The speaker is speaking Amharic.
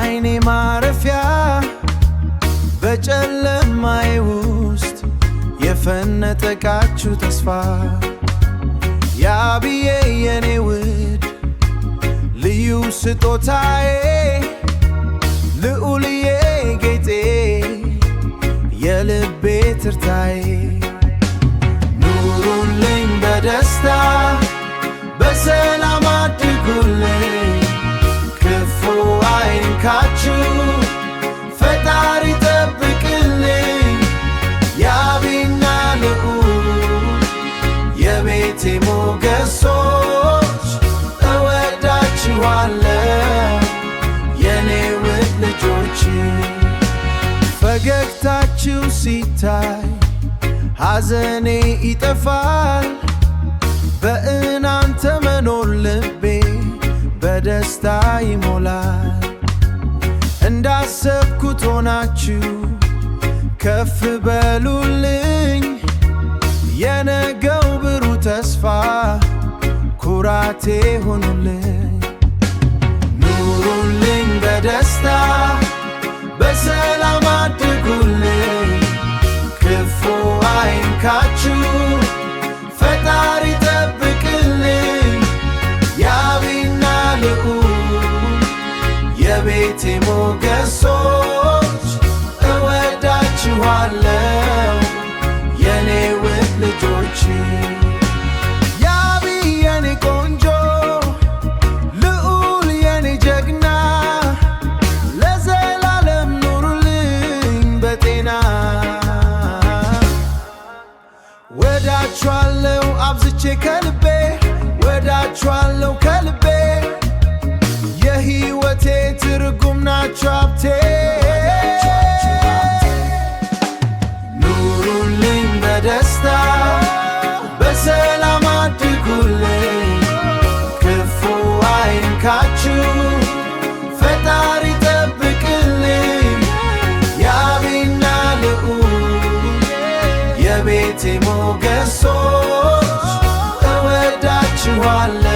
የዓይኔ ማረፊያ በጨለማዬ ውስጥ የፈነጠቃችሁ ተስፋ ያብዬ የኔ ውድ ልዩ ስጦታዬ ልዑልዬ ጌጤ የልቤ ትርታዬ ኑሩልኝ በደስታ በሰላም አድጉልኝ ክፉ አይንካችሁ ፈጣሪ ጠብቅልኝ ያብና ልዑል የቤቴ ሞገሶች እወዳችኋለሁ የኔ ውድ ልጆች ፈገግታችሁ ሲታይ ሐዘኔ ይጠፋል በእናንተ መኖር ልቤ በደስታ ይሞላል እንዳሰብኩት ሆናችሁ ከፍ በሉልኝ የነገው ብሩህ ተስፋ ኩራቴ ሆኑልኝ ኑሩልኝ በደስታ በሰላም አድጉልኝ ክፉ አይንካችሁ ፈጣሪ ጠብቅልኝ ያብና ልዑል የቤቴ ሞገሶች እወዳችኋለሁ የኔ ውድ ልጆች ያብ የኔ ቆንጆ ልዑል የኔ ጀግና ለዘላለም ኑሩልኝ በጤና ወዳችኋለሁ አብዝቼ ከልቤ ወዳችኋለሁ ከልቤ የሕይወቴ ትርጉም ናችሁ ሀብቴ ኑሩልኝ በደስታ በሰላም አድጉልኝ ክፉ አይንካችሁ ፈጣሪ ጠብቅልኝ ያብና ልዑል የቤቴ ሞገሶች እወዳችኋለሁ